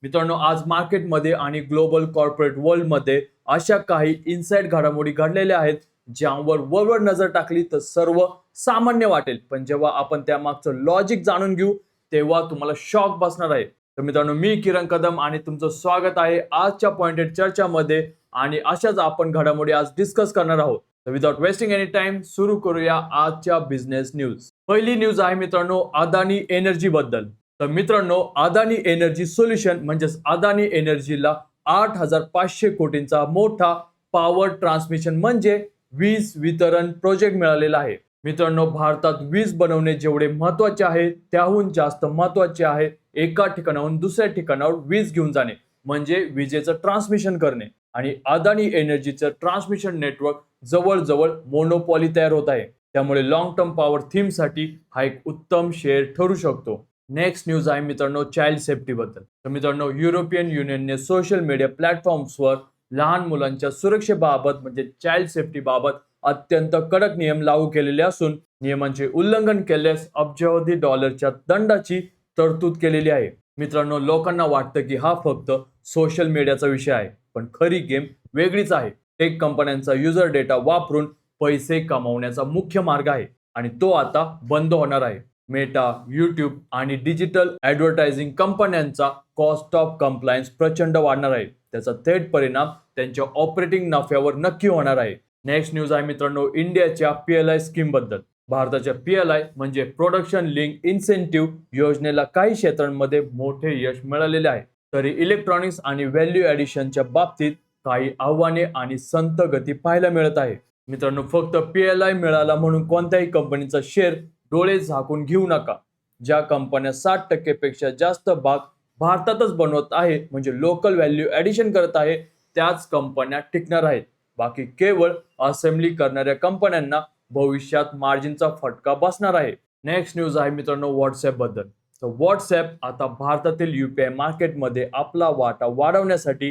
मित्रांनो, आज मार्केटमध्ये आणि ग्लोबल कॉर्पोरेट वर्ल्डमध्ये अशा काही इनसाइड घडामोडी घडलेल्या आहेत ज्यावर वरवर नजर टाकली तर सर्व सामान्य वाटेल, पण जेव्हा आपण त्यामागचं लॉजिक जाणून घेऊ तेव्हा तुम्हाला शॉक बसणार आहे. तर मित्रांनो, मी किरण कदम आणि तुमचं स्वागत आहे आजच्या पॉइंटेड चर्चामध्ये. आणि अशाच आपण घडामोडी आज डिस्कस करणार आहोत. तर विदाउट वेस्टिंग एनी टाइम सुरू करूया आजच्या बिझनेस न्यूज. पहिली न्यूज आहे मित्रांनो अदानी एनर्जी बद्दल. तर मित्रांनो, अदानी एनर्जी सोल्युशन म्हणजेच अदानी एनर्जीला 8,500 कोटींचा मोठा पॉवर ट्रान्समिशन म्हणजे वीज वितरण प्रोजेक्ट मिळालेला आहे. मित्रांनो, भारतात वीज बनवणे जेवढे महत्वाचे आहे त्याहून जास्त महत्वाचे आहे एका ठिकाणाहून दुसऱ्या ठिकाणावर वीज घेऊन जाणे म्हणजे विजेचं ट्रान्समिशन करणे. आणि अदानी एनर्जीचं ट्रान्समिशन नेटवर्क जवळजवळ मोनोपॉली तयार होत आहे. त्यामुळे लॉंग टर्म पॉवर थीम साठी हा एक उत्तम शेअर ठरू शकतो. नेक्स्ट न्यूज आहे मित्रांनो चाइल्ड सेफ्टी बद्दल. तर मित्रांनो, युरोपियन युनियनने सोशल मीडिया प्लॅटफॉर्म्सवर लहान मुलांच्या सुरक्षेबाबत म्हणजे चाइल्ड सेफ्टी बाबत अत्यंत कडक नियम लागू केलेले असून नियमांचे उल्लंघन केल्यास अब्जावधी डॉलरच्या दंडाची तरतूद केलेली आहे. मित्रांनो, लोकांना वाटतं की हा फक्त सोशल मीडियाचा विषय आहे, पण खरी गेम वेगळीच आहे. टेक कंपन्यांचा युजर डेटा वापरून पैसे कमावण्याचा मुख्य मार्ग आहे आणि तो आता बंद होणार आहे. मेटा, यूट्यूब आणि डिजिटल ऍडव्हर्टायझिंग कंपन्यांचा कॉस्ट ऑफ कंप्लायन्स प्रचंड वाढणार आहे. त्याचा थेट परिणाम त्यांच्या ऑपरेटिंग नफ्यावर नक्की होणार आहे. नेक्स्ट न्यूज आहे मित्रांनो इंडियाच्या PLI स्कीम बद्दल. भारताच्या PLI म्हणजे प्रोडक्शन लिंक इन्सेंटिव्ह योजनेला काही क्षेत्रांमध्ये मोठे यश मिळालेले आहे. तरी इलेक्ट्रॉनिक्स आणि व्हॅल्यू ॲडिशनच्या बाबतीत काही आव्हाने आणि संथ गती पाहायला मिळत आहे. मित्रांनो, फक्त PLI मिळाला म्हणून कोणत्याही कंपनीचा शेअर डोळे झाकून घेऊ नका. ज्या कंपन्या 60% पेक्षा जास्त भाग भारतातच बनवत आहे म्हणजे लोकल व्हॅल्यू ॲडिशन करत आहे त्याच कंपन्या टिकणार आहेत. बाकी केवळ असेंब्ली करणाऱ्या कंपन्यांना भविष्यात मार्जिनचा फटका बसणार आहे. नेक्स्ट न्यूज आहे मित्रांनो व्हॉट्सॲप बद्दल. तर व्हॉट्सॲप आता भारतातील UPI मार्केटमध्ये आपला वाटा वाढवण्यासाठी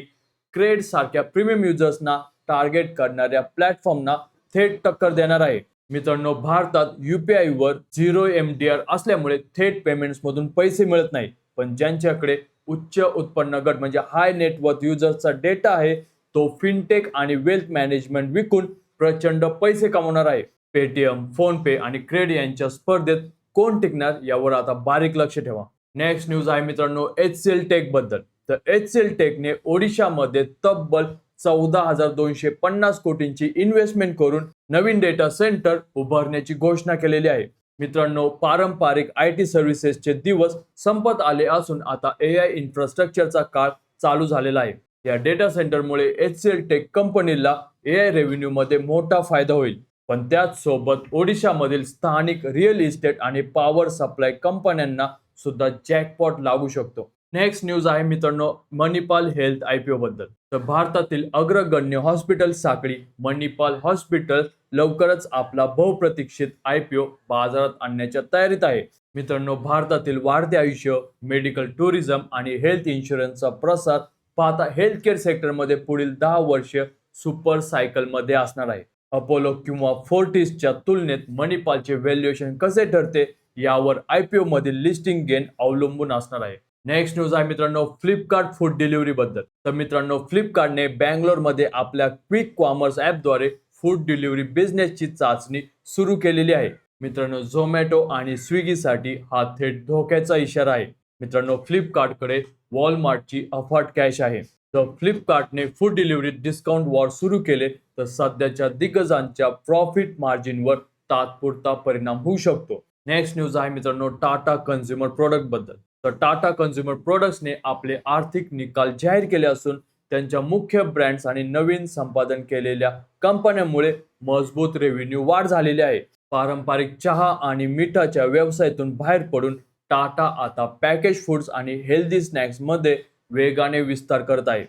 क्रेड सारख्या प्रीमियम युजर्सना टार्गेट करणाऱ्या प्लॅटफॉर्मना थेट टक्कर देणार आहे. मित्रांनो, भारतात UPI वर 0 MDR असल्यामुळे थेट पेमेंट्स मधून पैसे मिळत नाही, पण ज्यांच्याकडे उच्च उत्पन्न गट म्हणजे हाय नेटवर्थ युजर्सचा डेटा आहे तो फिनटेक आणि वेल्थ मॅनेजमेंट विकून प्रचंड पैसे कमवणार आहे. पेटीएम, फोनपे आणि क्रेड यांच्या स्पर्धेत कोण टिकणार यावर आता बारीक लक्ष ठेवा. नेक्स्ट न्यूज आहे मित्रांनो HCL टेक बद्दल. तर HCL टेकने ओडिशामध्ये तब्बल 14,250 कोटींची इन्व्हेस्टमेंट करून नवीन डेटा सेंटर उभारण्याची घोषणा केलेली आहे. मित्रांनो, पारंपरिक IT सर्व्हिसेसचे दिवस संपत आले असून आता AI इन्फ्रास्ट्रक्चरचा काळ चालू झालेला आहे. या डेटा सेंटरमुळे HCL टेक कंपनीला AI रेव्हेन्यू मध्ये मोठा फायदा होईल, पण त्याच सोबत ओडिशामधील स्थानिक रिअल इस्टेट आणि पॉवर सप्लाय कंपन्यांना सुद्धा जॅकपॉट लागू शकतो. नेक्स्ट न्यूज आहे मित्रांनो मणिपाल हेल्थ IPO बद्दल. तर भारतातील अग्रगण्य हॉस्पिटल साखळी मणिपाल हॉस्पिटल लवकरच आपला बहुप्रतीक्षित IPO बाजारात आणण्याच्या तयारीत आहे. मित्रांनो, भारतातील वाढते आयुष्य, मेडिकल टुरिझम आणि हेल्थ इन्शुरन्सचा प्रसार पाहता हेल्थकेअर सेक्टरमध्ये पुढील 10 वर्ष सुपर सायकलमध्ये असणार आहे. अपोलो किंवा फोर्टिसच्या तुलनेत मणिपालचे व्हॅल्युएशन कसे ठरते यावर IPO मधील लिस्टिंग गेन अवलंबून असणार आहे. नेक्स्ट न्यूज आहे मित्रांनो फ्लिपकार्ट फूड डिलिव्हरी बद्दल. तर मित्रांनो, फ्लिपकार्टने बँगलोरमध्ये आपल्या क्विक कॉमर्स ॲपद्वारे फूड डिलिव्हरी बिझनेसची चाचणी सुरू केलेली आहे. मित्रांनो, झोमॅटो आणि स्विगीसाठी हा थेट धोक्याचा इशारा आहे. मित्रांनो, फ्लिपकार्टकडे वॉलमार्टची अफाट कॅश आहे. तर फ्लिपकार्टने फूड डिलिव्हरी डिस्काउंट वॉर सुरू केले तर सध्याच्या दिग्गजांच्या प्रॉफिट मार्जिनवर तात्पुरता परिणाम होऊ शकतो. नेक्स्ट न्यूज आहे मित्रांनो टाटा कन्झ्युमर प्रोडक्ट बद्दल. तर टाटा कन्झ्युमर प्रोडक्ट्सने आपले आर्थिक निकाल जाहीर केले असून त्यांच्या मुख्य ब्रँड्स आणि नवीन संपादन केलेल्या कंपन्यांमुळे मजबूत रेव्हेन्यू वाढ झालेली आहे. पारंपरिक चहा आणि मिठाच्या व्यवसायातून बाहेर पडून टाटा आता पॅकेज फूड्स आणि हेल्दी स्नॅक्स मध्ये वेगाने विस्तार करत आहे.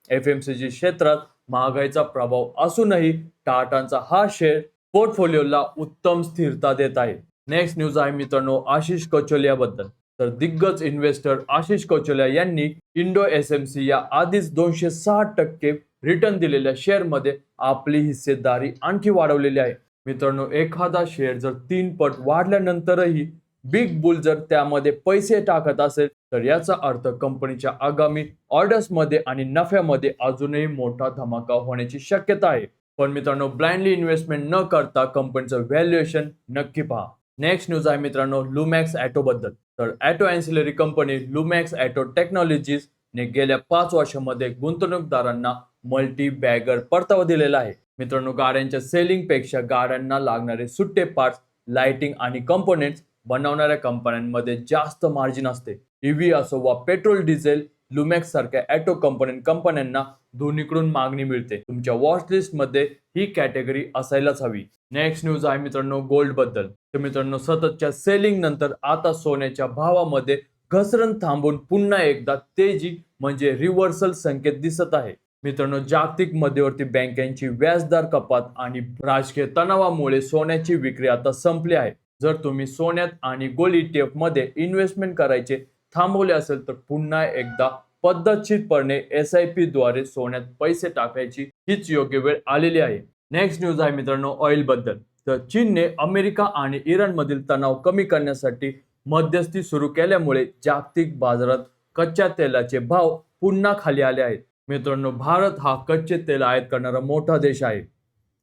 FMCG क्षेत्रात महागाईचा प्रभाव असूनही टाटांचा हा शेअर पोर्टफोलिओला उत्तम स्थिरता देत आहे. नेक्स्ट न्यूज आहे मित्रांनो आशिष कौचलिया बद्दल. तर दिग्गज इन्व्हेस्टर आशिष कौचलिया यांनी इंडो SMC या आधीच 260% रिटर्न दिलेल्या शेअरमध्ये आपली हिस्सेदारी आणखी वाढवलेली आहे. मित्रांनो, एखादा शेअर जर 3 पट वाढल्यानंतरही बिग बुल जर त्यामध्ये पैसे टाकत असेल तर याचा अर्थ कंपनीच्या आगामी ऑर्डर्समध्ये आणि नफ्यामध्ये अजूनही मोठा धमाका होण्याची शक्यता आहे. पण मित्रांनो, ब्लाइंडली इन्व्हेस्टमेंट न करता कंपनीचं व्हॅल्युएशन नक्की पहा. नेक्स्ट न्यूज आहे मित्रांनो लुमॅक्स ॲटो बद्दल. तर auto ancillary company Lumax auto technologies ने गेल्या 5 वर्षांमध्ये गुंतवणूकदारांना मल्टी बॅगर परतावा दिलेला आहे. मित्रांनो, गाड्यांच्या सेलिंग पेक्षा गाड्यांना लागणारे सुट्टे पार्ट्स, लाइटिंग आणि कंपोनेंट्स बनवणाऱ्या कंपन्यांमध्ये जास्त मार्जिन असते. ईव्ही असो वा पेट्रोल डिझेल, लुमॅक्स सारख्या ॲटो कंपन्यांना दोन्हीकडून मागणी मिळते. तुमच्या वॉच लिस्ट मध्ये ही कॅटेगरी असायलाच हवी. नेक्स्ट न्यूज आहे मित्रांनो गोल्ड बद्दल. तर मित्रांनो, सततच्या सेलिंग नंतर आता सोन्याच्या भावामध्ये घसरण थांबून पुन्हा एकदा तेजी म्हणजे रिव्हर्सल संकेत दिसत आहे. मित्रांनो, जागतिक मध्यवर्ती बँकांची व्याजदर कपात आणि राजकीय तणावामुळे सोन्याची विक्री आता संपली आहे. जर तुम्ही सोन्यात आणि गोल्ड ETF मध्ये इन्व्हेस्टमेंट करायचे थांबवले असेल तर पुन्हा एकदा पद्धतशीरपणे SIP द्वारे सोन्यात पैसे टाकायची हीच योग्य वेळ आलेली आहे. नेक्स्ट न्यूज आहे मित्रांनो ऑइल बद्दल. तर चीनने अमेरिका आणि इराण मधील तणाव कमी करण्यासाठी मध्यस्थी सुरू केल्यामुळे जागतिक बाजारात कच्च्या तेलाचे भाव पुन्हा खाली आले आहेत. मित्रांनो, भारत हा कच्चे तेल आयात करणारा मोठा देश आहे.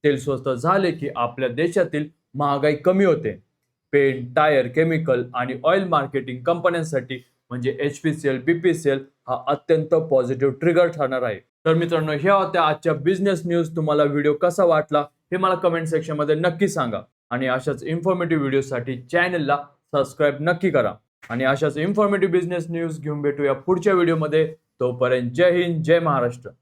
तेल स्वस्त झाले की आपल्या देशातील महागाई कमी होते. पेंट, टायर, केमिकल आणि ऑइल मार्केटिंग कंपन्यांसाठी म्हणजे HPCL, BPCL हा अत्यंत पॉझिटिव्ह ट्रिगर ठरणार आहे. तर मित्रांनो, ह्या होत्या आजच्या बिझनेस न्यूज. तुम्हाला व्हिडिओ कसा वाटला हे मला कमेंट सेक्शन मध्ये नक्की सांगा. आणि अशाच इन्फॉर्मेटिव्ह व्हिडिओसाठी चॅनलला सबस्क्राईब नक्की करा. आणि अशाच इन्फॉर्मेटिव्ह बिझनेस न्यूज घेऊन भेटूया पुढच्या व्हिडिओमध्ये. तोपर्यंत जय हिंद, जय महाराष्ट्र.